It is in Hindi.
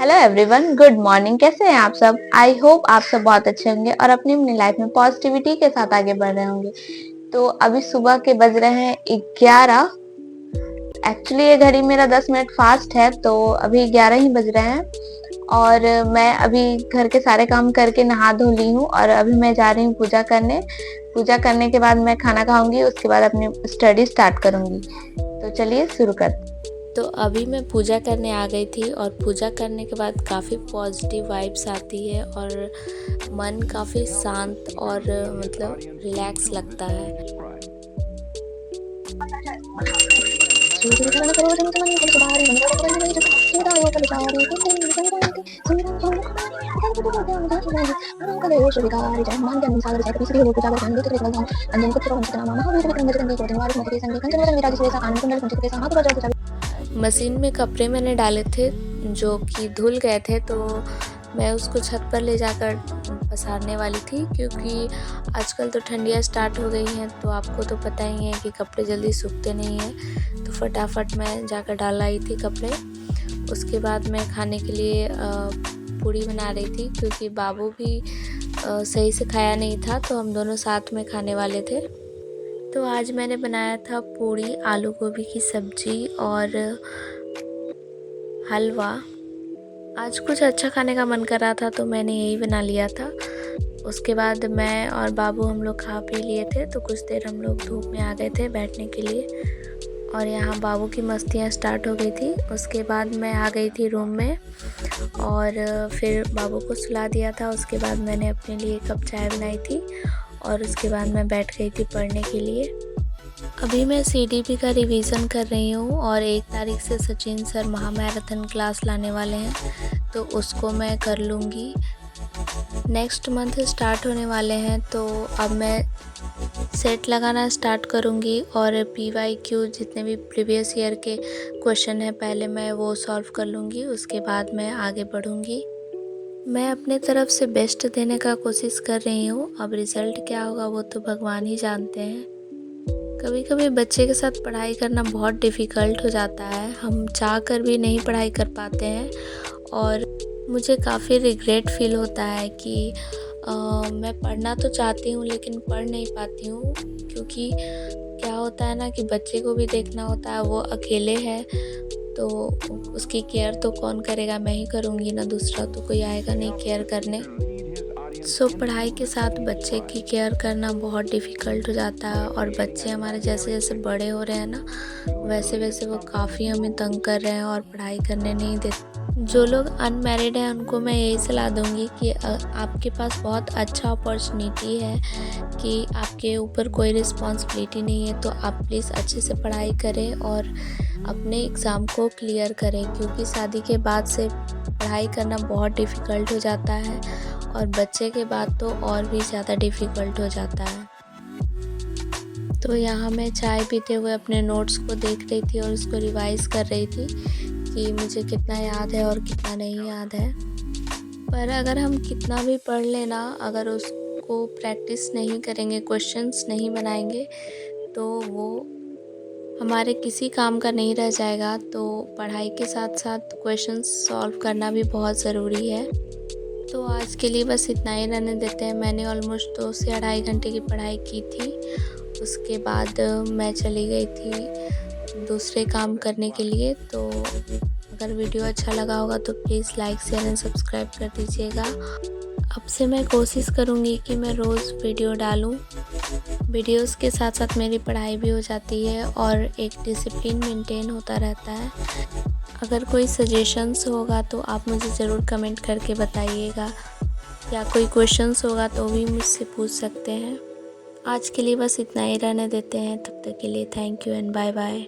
Hello everyone, good morning. कैसे हैं आप सब? आई होप आप सब बहुत अच्छे होंगे और अपनी अपनी लाइफ में पॉजिटिविटी के साथ आगे बढ़ रहे होंगे। तो अभी सुबह के बज रहे हैं 11। एक्चुअली ये घड़ी मेरा 10 मिनट फास्ट है, तो अभी 11 ही बज रहे हैं। और मैं अभी घर के सारे काम करके नहा धो ली हूँ और अभी मैं जा रही हूँ पूजा करने। पूजा करने के बाद मैं खाना खाऊंगी, उसके बाद अपनी स्टडी स्टार्ट करूंगी। तो चलिए शुरू करते हैं। तो अभी मैं पूजा करने आ गई थी और पूजा करने के बाद काफ़ी पॉजिटिव वाइब्स आती है और मन काफ़ी शांत और मतलब रिलैक्स लगता है। मशीन में कपड़े मैंने डाले थे जो कि धुल गए थे, तो मैं उसको छत पर ले जाकर पसारने वाली थी, क्योंकि आजकल तो ठंडियाँ स्टार्ट हो गई हैं, तो आपको तो पता ही है कि कपड़े जल्दी सूखते नहीं हैं। तो फटाफट मैं जाकर डाल आई थी कपड़े। उसके बाद मैं खाने के लिए पूड़ी बना रही थी, क्योंकि बाबू भी सही से खाया नहीं था, तो हम दोनों साथ में खाने वाले थे। तो आज मैंने बनाया था पूड़ी, आलू गोभी की सब्जी और हलवा। आज कुछ अच्छा खाने का मन कर रहा था, तो मैंने यही बना लिया था। उसके बाद मैं और बाबू हम लोग खा पी लिए थे, तो कुछ देर हम लोग धूप में आ गए थे बैठने के लिए। और यहाँ बाबू की मस्तियाँ स्टार्ट हो गई थी। उसके बाद मैं आ गई थी रूम में और फिर बाबू को सुला दिया था। उसके बाद मैंने अपने लिए एक कप चाय बनाई थी और उसके बाद मैं बैठ गई थी पढ़ने के लिए। अभी मैं सीडीपी का रिवीजन कर रही हूँ और 1 तारीख से सचिन सर महामैराथन क्लास लाने वाले हैं, तो उसको मैं कर लूँगी। नेक्स्ट मंथ स्टार्ट होने वाले हैं, तो अब मैं सेट लगाना स्टार्ट करूँगी और PYQ जितने भी प्रीवियस ईयर के क्वेश्चन हैं पहले मैं वो सॉल्व कर लूँगी। उसके बाद मैं आगे बढ़ूँगी। मैं अपने तरफ से बेस्ट देने का कोशिश कर रही हूँ। अब रिज़ल्ट क्या होगा वो तो भगवान ही जानते हैं। कभी कभी बच्चे के साथ पढ़ाई करना बहुत डिफ़िकल्ट हो जाता है। हम चाह कर भी नहीं पढ़ाई कर पाते हैं और मुझे काफ़ी रिग्रेट फील होता है कि मैं पढ़ना तो चाहती हूँ लेकिन पढ़ नहीं पाती हूँ, क्योंकि क्या होता है ना कि बच्चे को भी देखना होता है। वो अकेले है तो उसकी केयर तो कौन करेगा, मैं ही करूँगी ना, दूसरा तो कोई आएगा नहीं केयर करने। पढ़ाई के साथ बच्चे की केयर करना बहुत डिफ़िकल्ट हो जाता है और बच्चे हमारे जैसे जैसे बड़े हो रहे हैं ना, वैसे वैसे वो काफ़ी हमें तंग कर रहे हैं और पढ़ाई करने नहीं देते। जो लोग अनमैरिड हैं उनको मैं यही सलाह दूंगी कि आपके पास बहुत अच्छा अपॉर्चुनिटी है कि आपके ऊपर कोई रिस्पॉन्सिबिलिटी नहीं है, तो आप प्लीज़ अच्छे से पढ़ाई करें और अपने एग्ज़ाम को क्लियर करें, क्योंकि शादी के बाद से पढ़ाई करना बहुत डिफ़िकल्ट हो जाता है और बच्चे के बाद तो और भी ज़्यादा डिफ़िकल्ट हो जाता है। तो यहाँ मैं चाय पीते हुए अपने नोट्स को देख रही थी और उसको रिवाइज़ कर रही थी कि मुझे कितना याद है और कितना नहीं याद है। पर अगर हम कितना भी पढ़ लेना, अगर उसको प्रैक्टिस नहीं करेंगे, क्वेश्चंस नहीं बनाएंगे, तो वो हमारे किसी काम का नहीं रह जाएगा। तो पढ़ाई के साथ साथ क्वेश्चंस सॉल्व करना भी बहुत ज़रूरी है। तो आज के लिए बस इतना ही रहने देते हैं। मैंने ऑलमोस्ट 2 से 2.5 घंटे की पढ़ाई की थी। उसके बाद मैं चली गई थी दूसरे काम करने के लिए। तो अगर वीडियो अच्छा लगा होगा तो please like, share and subscribe कर दीजिएगा। अब से मैं कोशिश करूँगी कि मैं रोज़ वीडियो डालूँ। वीडियोस के साथ साथ मेरी पढ़ाई भी हो जाती है और एक डिसिप्लिन मेंटेन होता रहता है। अगर कोई सजेशंस होगा तो आप मुझे ज़रूर कमेंट करके बताइएगा, या कोई क्वेश्चंस होगा तो भी मुझसे पूछ सकते हैं। आज के लिए बस इतना ही रहने देते हैं। तब तक के लिए thank you and bye bye.